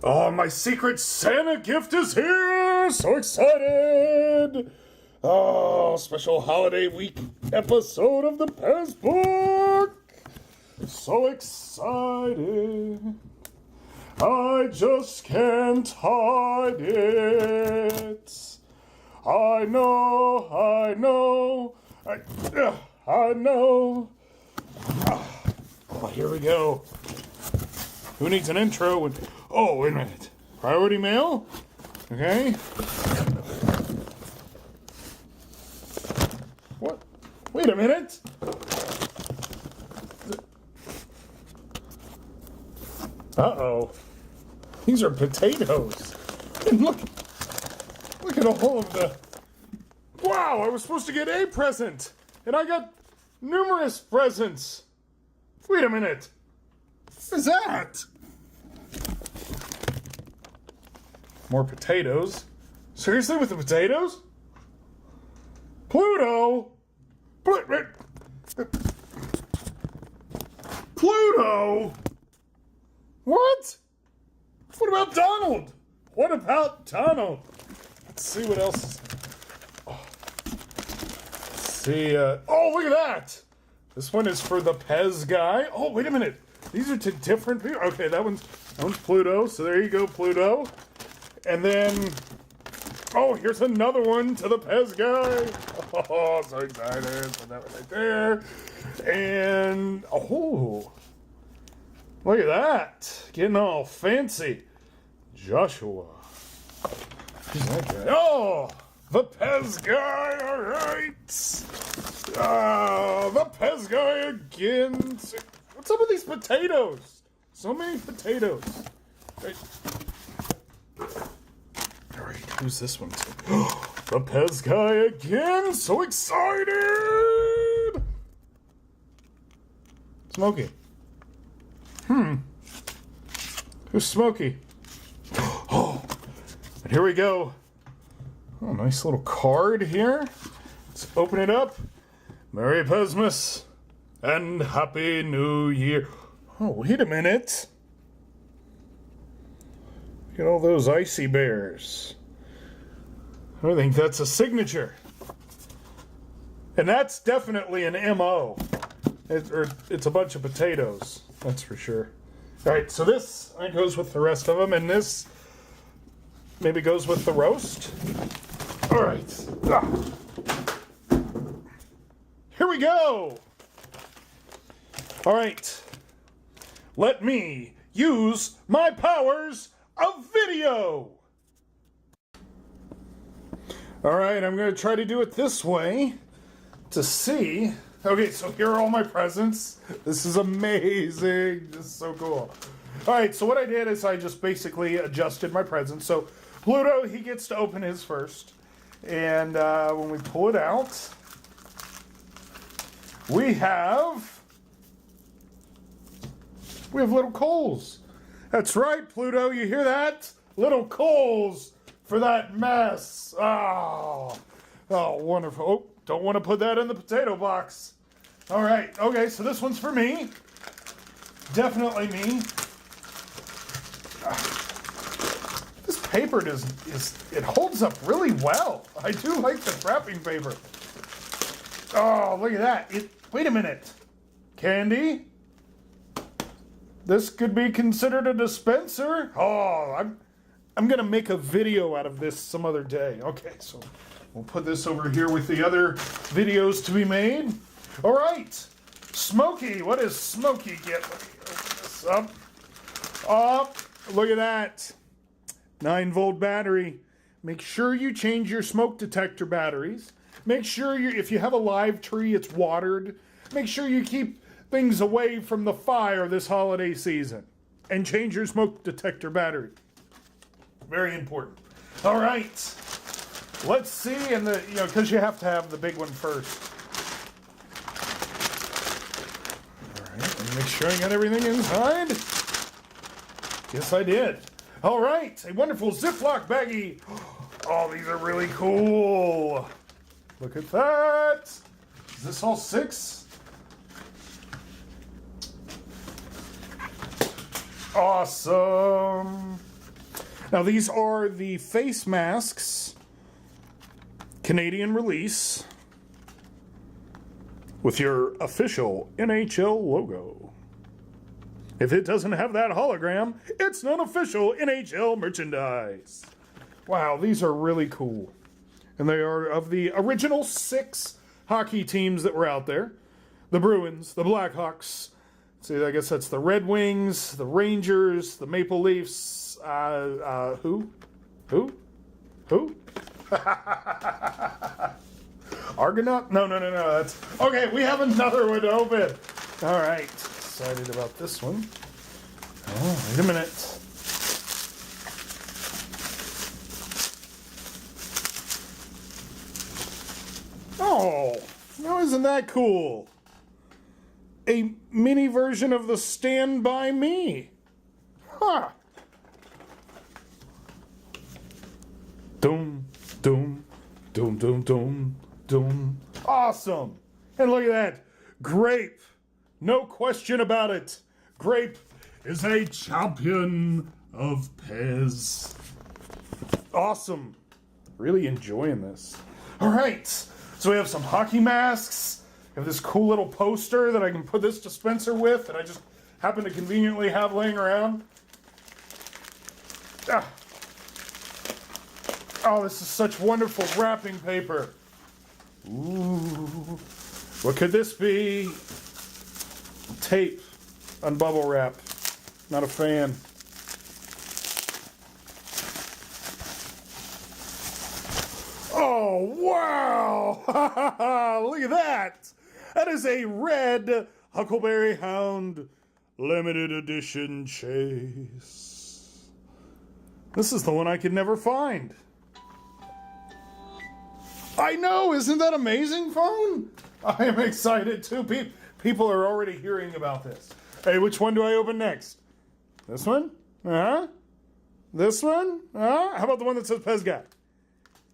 Oh, my secret Santa gift is here! So excited! Oh, special holiday week episode of the PEZ book! So excited! I just can't hide it. I know. I know. Oh, here we go. Who needs an intro? Oh, wait a minute. Priority mail? Okay. What? Wait a minute. Uh-oh. These are potatoes. And look at all of the... Wow, I was supposed to get a present. And I got numerous presents. Wait a minute. What is that? More potatoes. Seriously, with the potatoes? Pluto? Pluto? What? What about Donald? What about Donald? Let's see what else is... Let's see, oh, look at that! This one is for the PEZ guy. Oh, wait a minute. These are to different people. Okay, that one's Pluto. So there you go, Pluto. And then, oh, here's another one to the PEZ guy. Oh, so excited. So that one right there. And, oh, look at that. Getting all fancy. Joshua. Who's that guy? Oh, the PEZ guy. All right. The PEZ guy again. What's up with these potatoes? So many potatoes. Right. All right, who's this one to? The PEZ guy again. So excited. Smokey. Who's Smokey? Oh, and here we go. Oh, nice little card here. Let's open it up. Merry Pezmas and Happy New Year. Oh, wait a minute. Look at all those icy bears. I think that's a signature. And that's definitely an MO. It's a bunch of potatoes, that's for sure. All right, so this goes with the rest of them, and this maybe goes with the roast. All right. Here we go. All right. Let me use my powers of video. All right, I'm going to try to do it this way to see. Okay, so here are all my presents. This is amazing. This is so cool. All right, so what I did is I just basically adjusted my presents. So Pluto, he gets to open his first. And when we pull it out, we have little coals. That's right, Pluto, you hear that? Little coals for that mess. Oh, wonderful. Oh, don't want to put that in the potato box. All right, okay, so this one's for me. Definitely me. This paper it holds up really well. I do like the wrapping paper. Oh, look at that. Wait a minute. Candy? This could be considered a dispenser? Oh, I'm going to make a video out of this some other day. Okay, so we'll put this over here with the other videos to be made. All right. Smokey, what does Smokey get? Let me open this up. Oh, look at that. 9-volt battery. Make sure you change your smoke detector batteries. Make sure if you have a live tree, it's watered. Make sure you keep things away from the fire this holiday season. And change your smoke detector battery. Very important. All right. Let's see, and because you have to have the big one first. All right, and make sure I got everything inside. Yes, I did. All right, a wonderful Ziploc baggie. Oh, these are really cool. Look at that. Is this all 6? Awesome. Now these are the face masks, Canadian release, with your official NHL logo. If it doesn't have that hologram, it's not official NHL merchandise. Wow, these are really cool. And they are of the original 6 hockey teams that were out there. The Bruins, the Blackhawks, see, I guess that's the Red Wings, the Rangers, the Maple Leafs, who? Argonaut? No, that's... Okay, we have another one to open. All right, excited about this one. Oh, wait a minute. Oh, now isn't that cool? A mini version of the Stand By Me. Huh. Doom, doom, doom, doom, doom, doom. Awesome. And look at that. Grape. No question about it. Grape is a champion of PEZ. Awesome. Really enjoying this. All right. So we have some hockey masks. We have this cool little poster that I can put this dispenser with that I just happen to conveniently have laying around. Ah. Oh, this is such wonderful wrapping paper. Ooh. What could this be? Tape on bubble wrap. Not a fan. Oh, wow! Look at that! That is a red Huckleberry Hound limited edition chase. This is the one I could never find. I know, isn't that amazing, phone? I am excited too. People are already hearing about this. Hey, which one do I open next? This one? This one? How about the one that says PEZ Guy?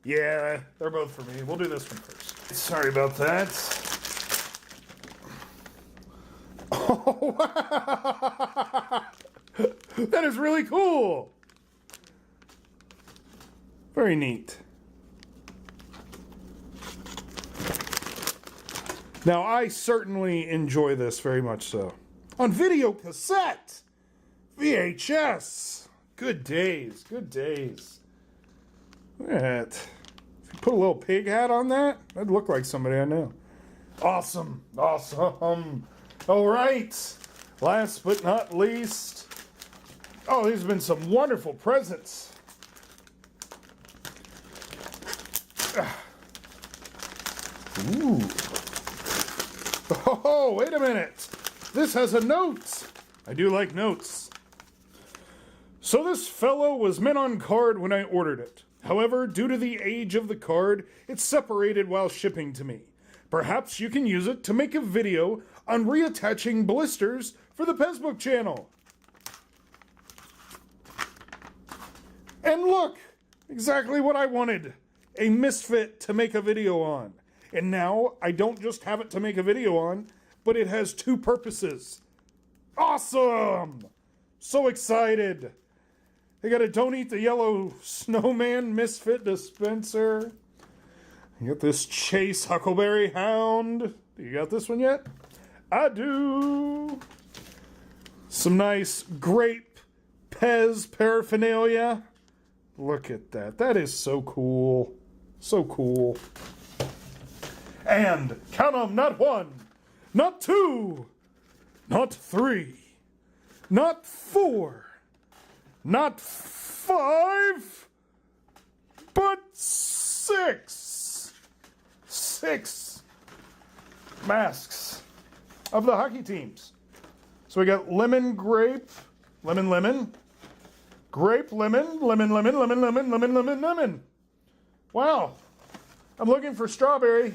Yeah, they're both for me. We'll do this one first. Sorry about that. Oh, wow. That is really cool. Very neat. Now, I certainly enjoy this very much so. On video cassette! VHS! Good days, good days. Look at that. If you put a little pig hat on that, that'd look like somebody I know. Awesome, awesome. All right, last but not least. Oh, these have been some wonderful presents. Ooh. Oh, wait a minute. This has a note. I do like notes. So this fellow was meant on card when I ordered it. However, due to the age of the card, it's separated while shipping to me. Perhaps you can use it to make a video on reattaching blisters for the PEZbook channel. And look, exactly what I wanted. A misfit to make a video on. And now I don't just have it to make a video on, but it has 2 purposes. Awesome! So excited. They got a Don't Eat the Yellow Snowman misfit dispenser. You got this Chase Huckleberry Hound. You got this one yet? I do. Some nice grape PEZ paraphernalia. Look at that. That is so cool. So cool. And count 'em, not 1, not 2, not 3, not 4, not 5, but 6. 6 masks of the hockey teams. So we got lemon, grape, lemon, lemon, grape, lemon, lemon, lemon, lemon, lemon, lemon, lemon, lemon. Wow. I'm looking for strawberry.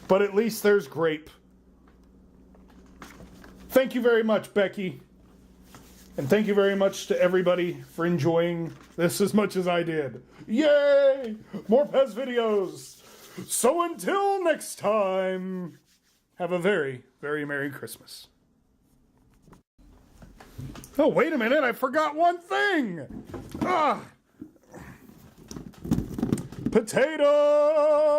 But at least there's grape. Thank you very much, Becky. And thank you very much to everybody for enjoying this as much as I did. Yay! More PEZ videos. So until next time, have a very, very Merry Christmas. Oh, wait a minute, I forgot one thing. Ah. Potato!